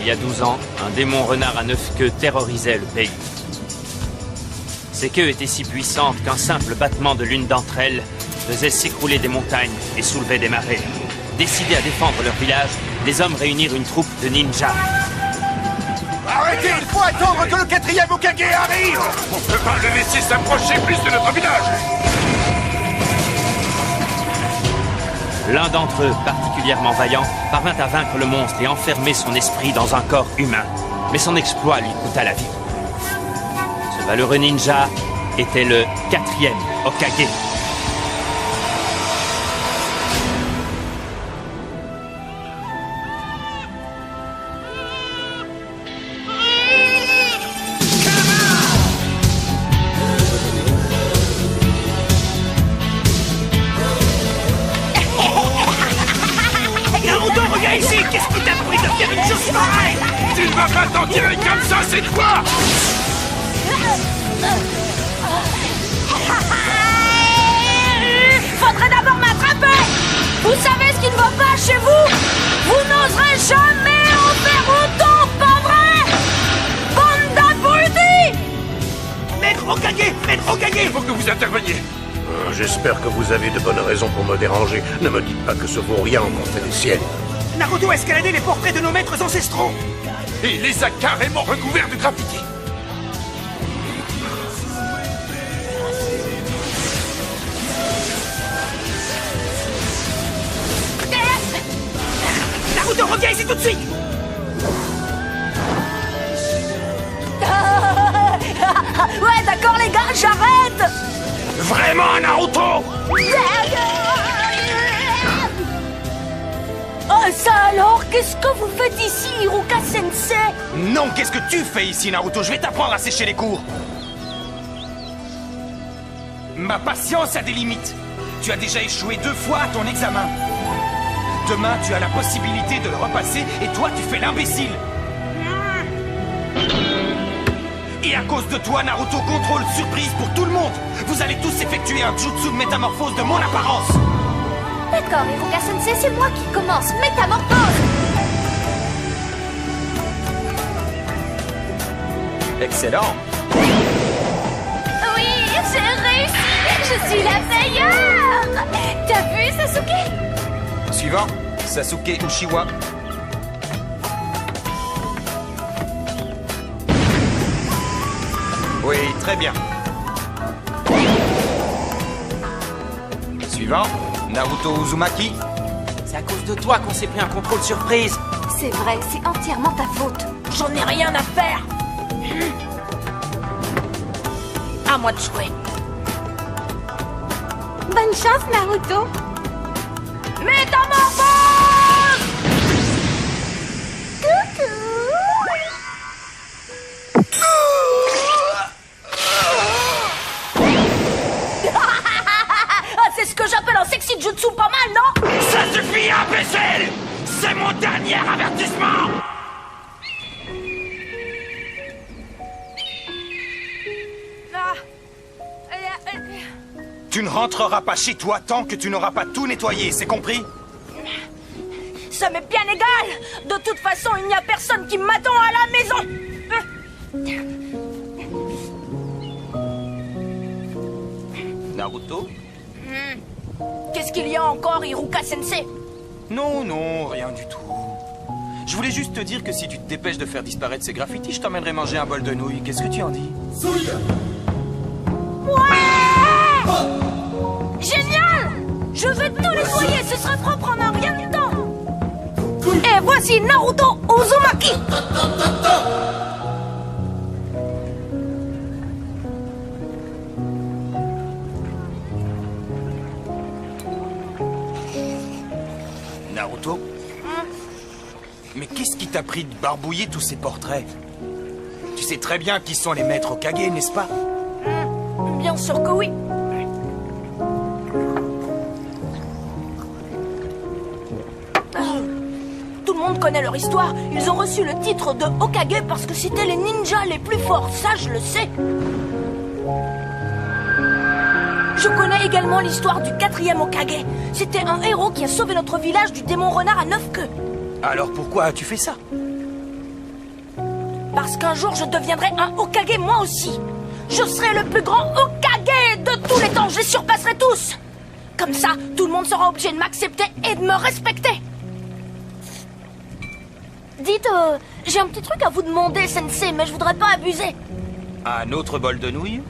y a 12 ans, un démon renard à 9 queues terrorisait le pays. Ses queues étaient si puissantes qu'un simple battement de l'une d'entre elles faisait s'écrouler des montagnes et soulevait des marées. Décidés à défendre leur village, les hommes réunirent une troupe de ninjas. Arrêtez, il faut attendre que le 4e Hokage arrive! On ne peut pas le laisser s'approcher plus de notre village! L'un d'entre eux, particulièrement vaillant, parvint à vaincre le monstre et enfermer son esprit dans un corps humain. Mais son exploit lui coûta la vie. Ce valeureux ninja était le 4e Hokage. T'en tirer comme ça, c'est quoi? Faudrait d'abord m'attraper. Vous savez ce qui ne va pas chez vous? Vous n'oserez jamais en faire autant, pas vrai? Bande d'abrutis! Maître Hokage! Il faut que vous interveniez. J'espère que vous avez de bonnes raisons pour me déranger. Ne me dites pas que ce vaurien encore fait des siennes. Naruto a escaladé les portraits de nos maîtres ancestraux! Et il les a carrément recouverts de graffiti. Naruto, reviens ici tout de suite! Ouais, d'accord les gars, j'arrête. Vraiment, Naruto? Oh, ça alors? Qu'est-ce que vous faites ici, Iruka-sensei? Non, qu'est-ce que tu fais ici, Naruto? Je vais t'apprendre à sécher les cours! Ma patience a des limites. Tu as déjà échoué 2 fois à ton examen. Demain, tu as la possibilité de le repasser et toi, tu fais l'imbécile. Et à cause de toi, Naruto contrôle surprise pour tout le monde. Vous allez tous effectuer un jutsu de métamorphose de mon apparence. D'accord, Iruka-sensei, c'est moi qui commence. Métamorphose! Excellent. Oui, j'ai réussi! Je suis la meilleure! T'as vu, Sasuke? Suivant, Sasuke Uchiwa. Oui, très bien. Suivant, Naruto Uzumaki. C'est à cause de toi qu'on s'est pris un contrôle surprise. C'est vrai, c'est entièrement ta faute. J'en ai rien à faire! À moi de jouer. Bonne chance, Naruto. Métamorphose! Coucou! C'est ce que j'appelle un sexy jutsu pas mal, non? Ça suffit, imbécile! C'est mon dernier avertissement! Tu ne rentreras pas chez toi tant que tu n'auras pas tout nettoyé, c'est compris? Ça m'est bien égal! De toute façon, il n'y a personne qui m'attend à la maison! Naruto? Qu'est-ce qu'il y a encore, Iruka-sensei? Non, non, rien du tout. Je voulais juste te dire que si tu te dépêches de faire disparaître ces graffitis, je t'emmènerai manger un bol de nouilles. Qu'est-ce que tu en dis? Ouais! Génial! Je vais tout nettoyer, ce sera propre en un rien de temps! Et voici Naruto Uzumaki! Naruto? Mais qu'est-ce qui t'a pris de barbouiller tous ces portraits? Tu sais très bien qui sont les maîtres Hokage, n'est-ce pas? Bien sûr que oui. Tout le monde connaît leur histoire. Ils ont reçu le titre de Hokage parce que c'était les ninjas les plus forts. Ça, je le sais. Je connais également l'histoire du 4e Hokage. C'était un héros qui a sauvé notre village du démon renard à 9 queues. Alors pourquoi as-tu fait ça? Parce qu'un jour, je deviendrai un Hokage moi aussi. Je serai le plus grand Hokage de tous les temps. Je les surpasserai tous. Comme ça, tout le monde sera obligé de m'accepter et de me respecter. Dites, j'ai un petit truc à vous demander, Sensei, mais je voudrais pas abuser. Un autre bol de nouilles?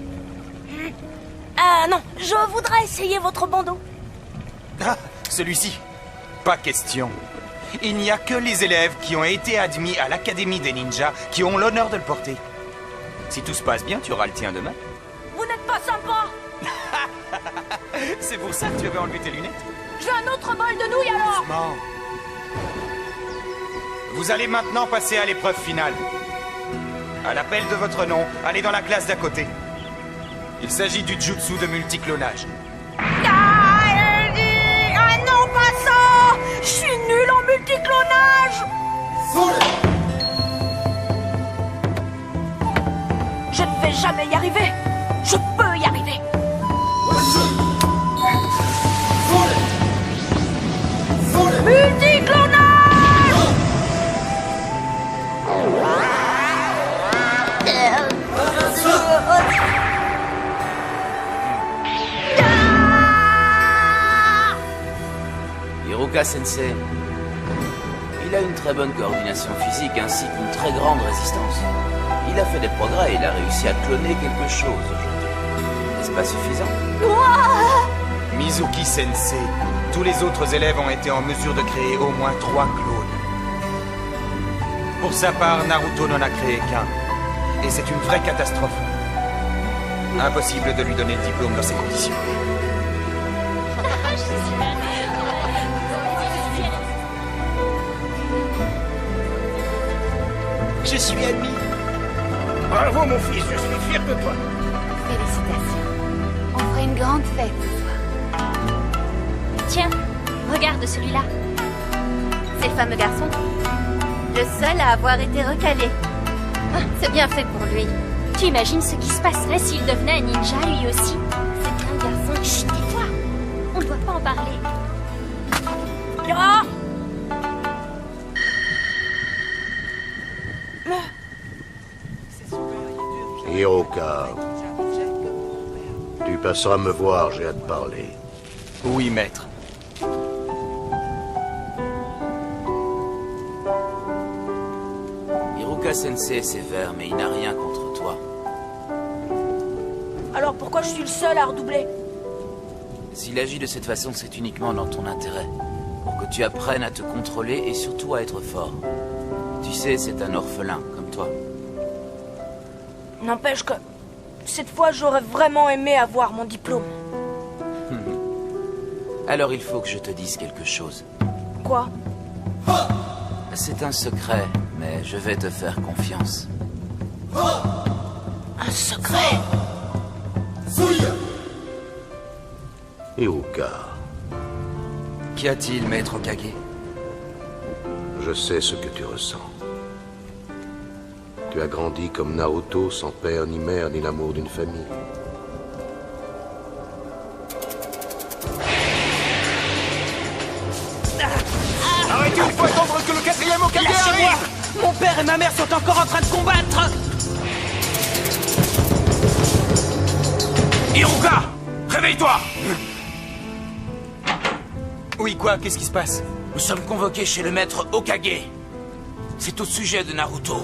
Non, je voudrais essayer votre bandeau. Ah, celui-ci. Pas question. Il n'y a que les élèves qui ont été admis à l'Académie des ninjas qui ont l'honneur de le porter. Si tout se passe bien, tu auras le tien demain. Vous n'êtes pas sympa. C'est pour ça que tu avais enlevé tes lunettes? J'ai un autre bol de nouilles alors. Non. Vous allez maintenant passer à l'épreuve finale. À l'appel de votre nom, allez dans la classe d'à côté. Il s'agit du jutsu de multiclonage. Ah non, pas ça. Je suis nul en multiclonage. Je ne vais jamais y arriver. Je peux y arriver. Multiclonage. Hiruka Sensei, il a une très bonne coordination physique ainsi qu'une très grande résistance. Il a fait des progrès, il a réussi à cloner quelque chose aujourd'hui. N'est-ce pas suffisant? Mizuki Sensei, tous les autres élèves ont été en mesure de créer au moins 3 clones. Pour sa part, Naruto n'en a créé qu'un. Et c'est une vraie catastrophe. Impossible de lui donner le diplôme dans ces conditions. Je suis admis. Bravo, mon fils, je suis fier de toi. Félicitations. On fera une grande fête ce soir. Tiens, regarde celui-là. C'est le fameux garçon. Le seul à avoir été recalé. Ah, c'est bien fait pour lui. Tu imagines ce qui se passerait s'il devenait un ninja lui aussi? C'est bien, garçon. Chut, tais-toi. On ne doit pas en parler. Ah. Hiruka, tu passeras me voir, j'ai hâte de parler. Oui, maître. Hiruka Sensei est sévère, mais il n'a rien contre toi. Alors pourquoi je suis le seul à redoubler? S'il agit de cette façon, c'est uniquement dans ton intérêt. Pour que tu apprennes à te contrôler et surtout à être fort. Tu sais, c'est un orphelin, comme toi. N'empêche que cette fois, j'aurais vraiment aimé avoir mon diplôme. Alors il faut que je te dise quelque chose. Quoi? C'est un secret, mais je vais te faire confiance. Un secret? Hiruka, Qu'y a-t-il, maître Okage? je sais ce que tu ressens. Tu as grandi comme Naruto, sans père ni mère, ni l'amour d'une famille. Arrêtez, il faut attendre que le 4e Okage Lâchez-moi. arrive! Mon père et ma mère sont encore en train de combattre. Hiruka! Réveille-toi! Oui, quoi? Qu'est-ce qui se passe? Nous sommes convoqués chez le maître Hokage. C'est au sujet de Naruto.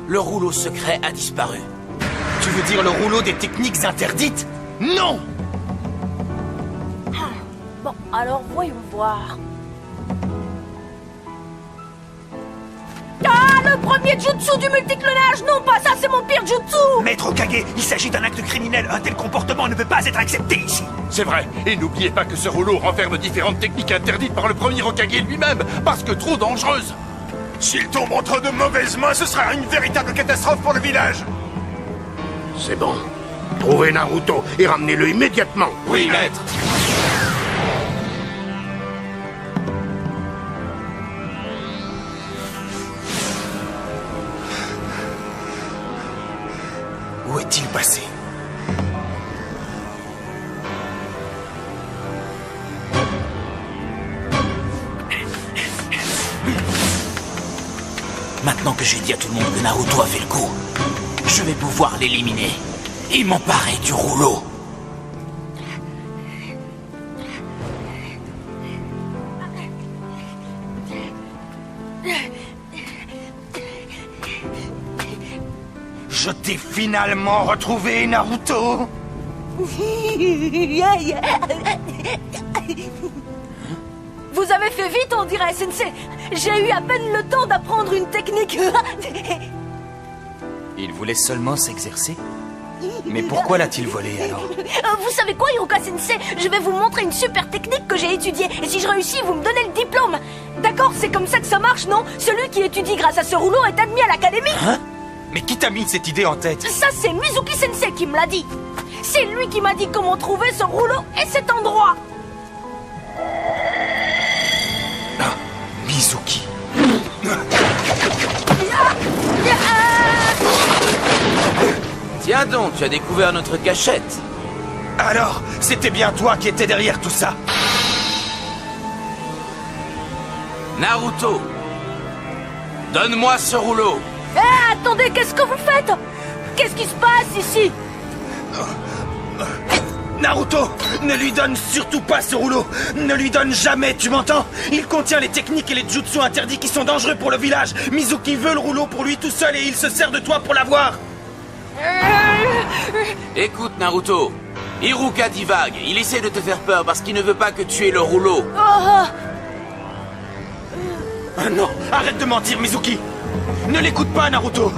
Le rouleau secret a disparu. Tu veux dire le rouleau des techniques interdites? Non! Bon, alors voyons voir. Ah, le premier jutsu du multiclonage! Non, pas ça, c'est mon pire jutsu! Maître Hokage, il s'agit d'un acte criminel. Un tel comportement ne peut pas être accepté ici. C'est vrai, et n'oubliez pas que ce rouleau renferme différentes techniques interdites par le premier Hokage lui-même, parce que trop dangereuses. S'il tombe entre de mauvaises mains, ce sera une véritable catastrophe pour le village. C'est bon. Trouvez Naruto et ramenez-le immédiatement. Oui, maître! Où est-il passé? Maintenant que j'ai dit à tout le monde que Naruto a fait le coup, je vais pouvoir l'éliminer et m'emparer du rouleau. Je t'ai finalement retrouvé, Naruto. Vous avez fait vite, on dirait, Sensei. J'ai eu à peine le temps d'apprendre une technique. Il voulait seulement s'exercer? Mais pourquoi l'a-t-il volé, alors? Vous savez quoi, Hiruka Sensei? Je vais vous montrer une super technique que j'ai étudiée. Et si je réussis, vous me donnez le diplôme. D'accord, c'est comme ça que ça marche, non? Celui qui étudie grâce à ce rouleau est admis à l'académie. Hein? Mais qui t'a mis cette idée en tête? Ça, c'est Mizuki Sensei qui me l'a dit. C'est lui qui m'a dit comment trouver ce rouleau et cet endroit. Ah, Mizuki. Tiens donc, tu as découvert notre cachette. Alors, c'était bien toi qui étais derrière tout ça? Naruto, donne-moi ce rouleau. Attendez, qu'est-ce que vous faites? Qu'est-ce qui se passe ici? Naruto, ne lui donne surtout pas ce rouleau. Ne lui donne jamais, tu m'entends? Il contient les techniques et les jutsu interdits qui sont dangereux pour le village. Mizuki veut le rouleau pour lui tout seul et il se sert de toi pour l'avoir. Écoute, Naruto, Hiruka divague. Il essaie de te faire peur parce qu'il ne veut pas que tu aies le rouleau. Ah non, arrête de mentir, Mizuki. Ne l'écoute pas, Naruto.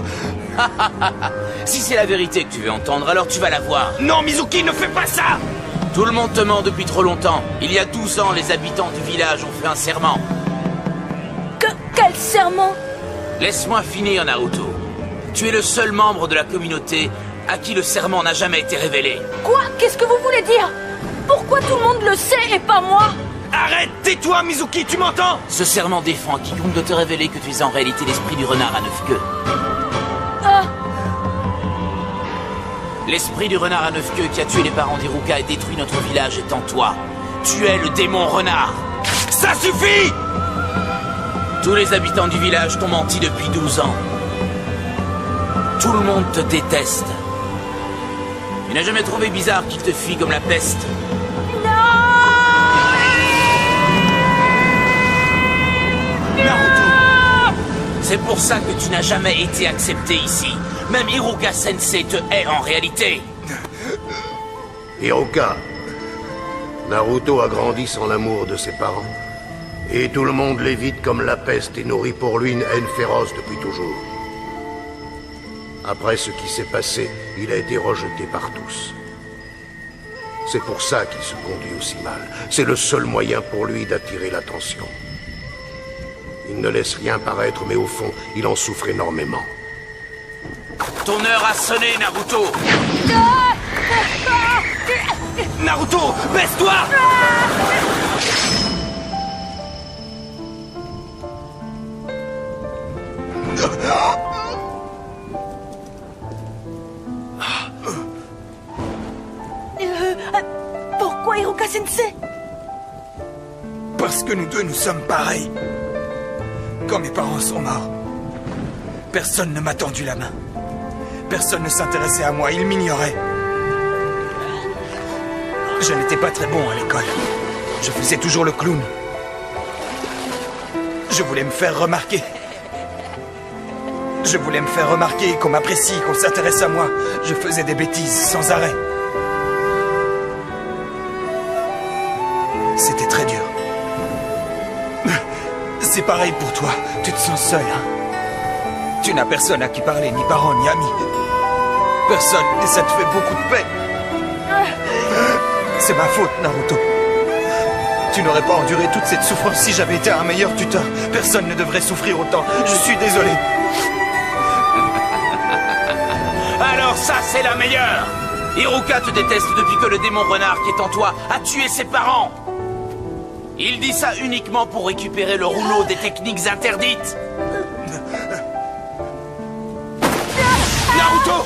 Si c'est la vérité que tu veux entendre, alors tu vas la voir. Non, Mizuki, ne fais pas ça. Tout le monde te ment depuis trop longtemps. Il y a 12 ans, les habitants du village ont fait un serment. Quel serment? Laisse-moi finir, Naruto. Tu es le seul membre de la communauté à qui le serment n'a jamais été révélé. Quoi? Qu'est-ce que vous voulez dire? Pourquoi tout le monde le sait et pas moi? Arrête, tais-toi, Mizuki, tu m'entends? Ce serment défend à quiconque de te révéler que tu es en réalité l'esprit du renard à 9 queues. L'esprit du renard à 9 queues qui a tué les parents d'Hiruka et détruit notre village est en toi. Tu es le démon renard. Ça suffit! Tous les habitants du village t'ont menti depuis 12 ans. Tout le monde te déteste. Tu n'as jamais trouvé bizarre qu'il te fuit comme la peste. Naruto! C'est pour ça que tu n'as jamais été accepté ici. Même Hiruka Sensei te hait en réalité. Hiruka, Naruto a grandi sans l'amour de ses parents. Et tout le monde l'évite comme la peste et nourrit pour lui une haine féroce depuis toujours. Après ce qui s'est passé, il a été rejeté par tous. C'est pour ça qu'il se conduit aussi mal. C'est le seul moyen pour lui d'attirer l'attention. Il ne laisse rien paraître, mais au fond, il en souffre énormément. Ton heure a sonné, Naruto. Naruto, baisse-toi! Pourquoi Hiruka Sensei? Parce que nous deux, nous sommes pareils. Quand mes parents sont morts, personne ne m'a tendu la main. Personne ne s'intéressait à moi, ils m'ignoraient. Je n'étais pas très bon à l'école. Je faisais toujours le clown. Je voulais me faire remarquer. Je voulais me faire remarquer, qu'on m'apprécie, qu'on s'intéresse à moi. Je faisais des bêtises sans arrêt. C'était très dur. C'est pareil pour toi. Tu te sens seul, hein? Tu n'as personne à qui parler, ni parents, ni amis. Personne, et ça te fait beaucoup de peine. C'est ma faute, Naruto. Tu n'aurais pas enduré toute cette souffrance si j'avais été un meilleur tuteur. Personne ne devrait souffrir autant. Je suis désolé. Alors ça, c'est la meilleure. Hiruka te déteste depuis que le démon renard qui est en toi a tué ses parents. Il dit ça uniquement pour récupérer le rouleau des techniques interdites. Naruto!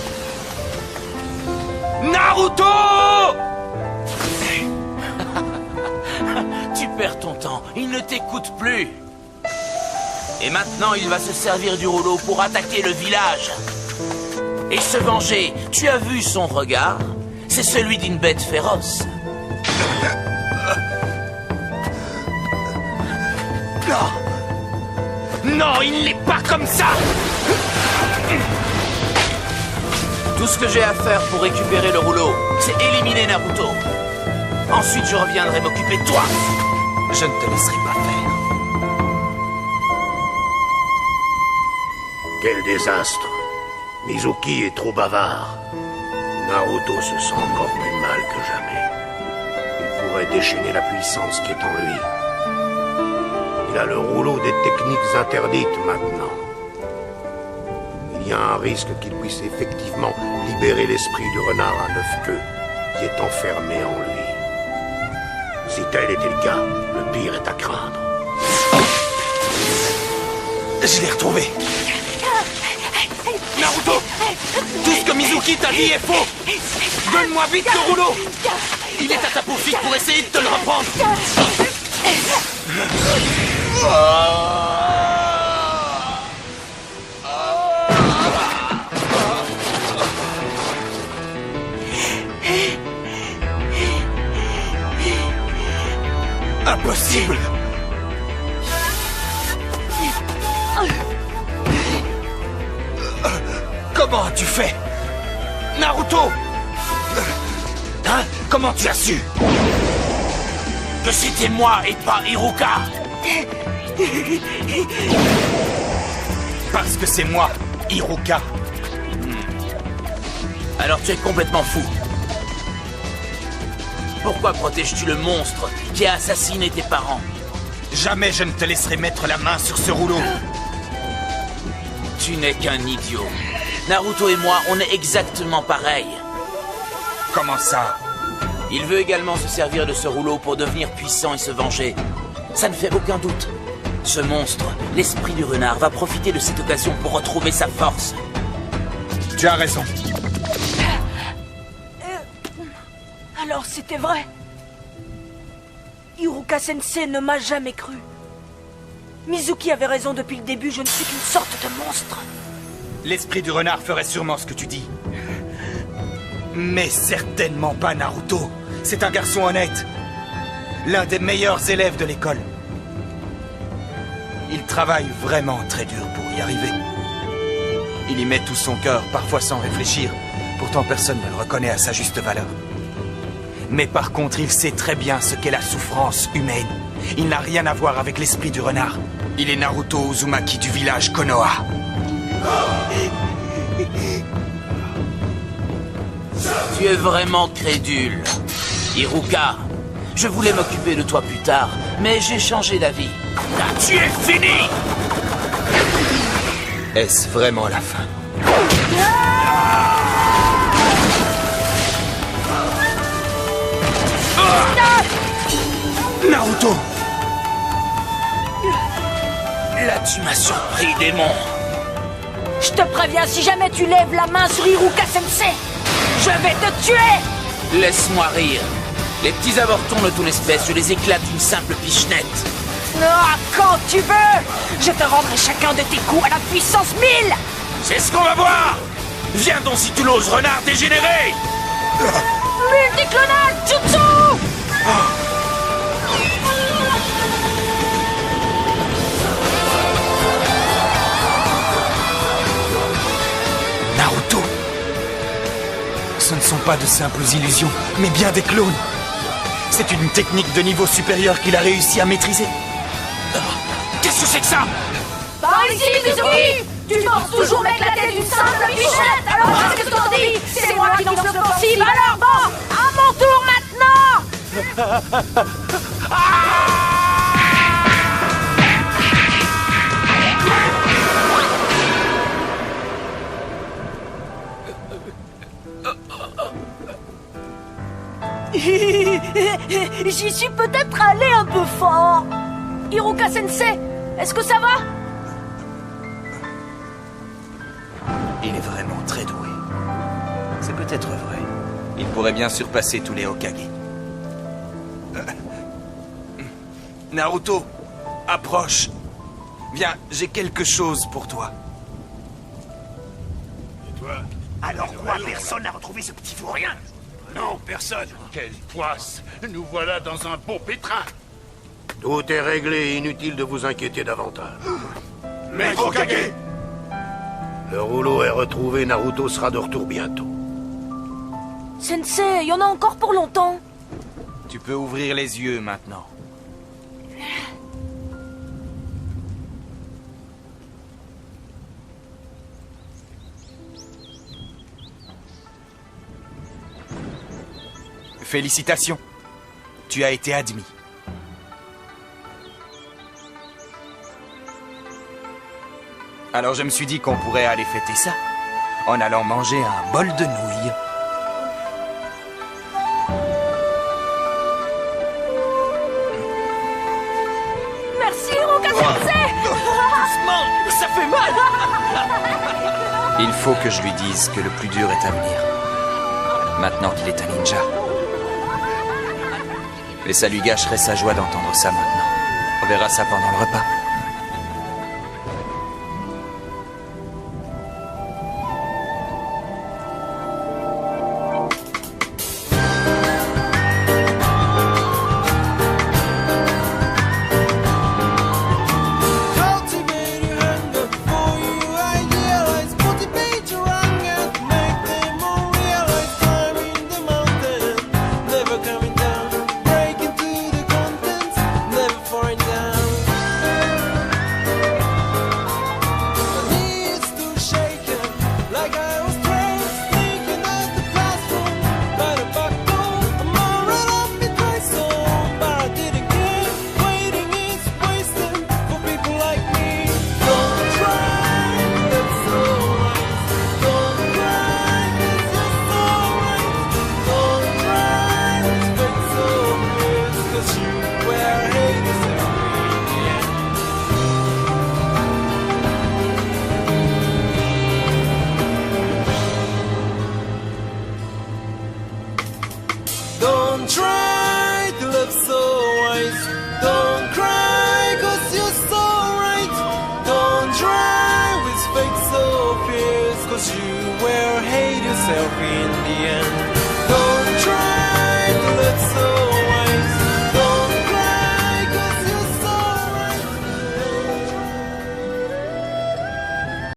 Naruto! Tu perds ton temps, il ne t'écoute plus. Et maintenant, il va se servir du rouleau pour attaquer le village. Et se venger. Tu as vu son regard? C'est celui d'une bête féroce. Non! Non, il n'est pas comme ça! Tout ce que j'ai à faire pour récupérer le rouleau, c'est éliminer Naruto. Ensuite, je reviendrai m'occuper de toi. Je ne te laisserai pas faire. Quel désastre! Mizuki est trop bavard. Naruto se sent encore plus mal que jamais. Il pourrait déchaîner la puissance qui est en lui. Il a le rouleau des techniques interdites maintenant. Il y a un risque qu'il puisse effectivement libérer l'esprit du renard à 9 queues qui est enfermé en lui. Si tel était le cas, le pire est à craindre. Je l'ai retrouvé. Naruto! Tout ce que Mizuki t'a dit est faux! Donne-moi vite le rouleau! Il est à ta poursuite pour essayer de te le reprendre! Impossible! Comment as-tu fait? Naruto! Hein? Comment tu as su? Que c'était moi et pas Iruka. Parce que c'est moi, Iruka. Alors tu es complètement fou. Pourquoi protèges-tu le monstre qui a assassiné tes parents? Jamais je ne te laisserai mettre la main sur ce rouleau. Tu n'es qu'un idiot. Naruto et moi, on est exactement pareils. Comment ça? Il veut également se servir de ce rouleau pour devenir puissant et se venger. Ça ne fait aucun doute. Ce monstre, l'esprit du renard, va profiter de cette occasion pour retrouver sa force. Tu as raison. Alors c'était vrai. Iruka Sensei ne m'a jamais cru. Mizuki avait raison depuis le début, je ne suis qu'une sorte de monstre. L'esprit du renard ferait sûrement ce que tu dis. Mais certainement pas Naruto. C'est un garçon honnête. L'un des meilleurs élèves de l'école. Il travaille vraiment très dur pour y arriver. Il y met tout son cœur, parfois sans réfléchir. Pourtant personne ne le reconnaît à sa juste valeur. Mais par contre, il sait très bien ce qu'est la souffrance humaine. Il n'a rien à voir avec l'esprit du renard. Il est Naruto Uzumaki du village Konoha. Tu es vraiment crédule. Iruka, je voulais m'occuper de toi plus tard, mais j'ai changé d'avis. Car tu es fini! Est-ce vraiment la fin? Naruto! Là, tu m'as surpris, démon. Je te préviens, si jamais tu lèves la main sur Iruka Sensei, je vais te tuer! Laisse-moi rire. Les petits avortons de ton espèce, je les éclate d'une simple pichenette. Ah, quand tu veux! Je te rendrai chacun de tes coups à la puissance 1000! C'est ce qu'on va voir! Viens donc si tu l'oses, renard dégénéré! Multiclonal Jutsu! Naruto! Ce ne sont pas de simples illusions, mais bien des clones. C'est une technique de niveau supérieur qu'il a réussi à maîtriser. Qu'est-ce que c'est que ça? Par ici, Mizuki! Tu penses toujours m'éclater d'une simple bichette! Alors qu'est-ce que t'en dis? C'est moi qui lance le possible! Alors bon, à mon tour maintenant! J'y suis peut-être allé un peu fort. Iruka Sensei, est-ce que ça va? Il est vraiment très doué. C'est peut-être vrai. Il pourrait bien surpasser tous les Hokage. Naruto, approche. Viens, j'ai quelque chose pour toi. Et toi? Alors quoi, personne n'a retrouvé ce petit vaurien? Non, personne. Quelle poisse! Nous voilà dans un beau pétrin. Tout est réglé, inutile de vous inquiéter davantage. Maître Hokage! Le rouleau est retrouvé, Naruto sera de retour bientôt. Sensei, il y en a encore pour longtemps. Tu peux ouvrir les yeux maintenant. Félicitations. Tu as été admis. Alors je me suis dit qu'on pourrait aller fêter ça en allant manger un bol de nouilles. Merci, Hiruka-sensei. Doucement, ça fait mal. Il faut que je lui dise que le plus dur est à venir. Maintenant qu'il est un ninja. Mais ça lui gâcherait sa joie d'entendre ça maintenant. On verra ça pendant le repas. Don't try to love so wise. Don't cry cause you're so right. Don't try with fake so fierce cause you will hate yourself in the end. Don't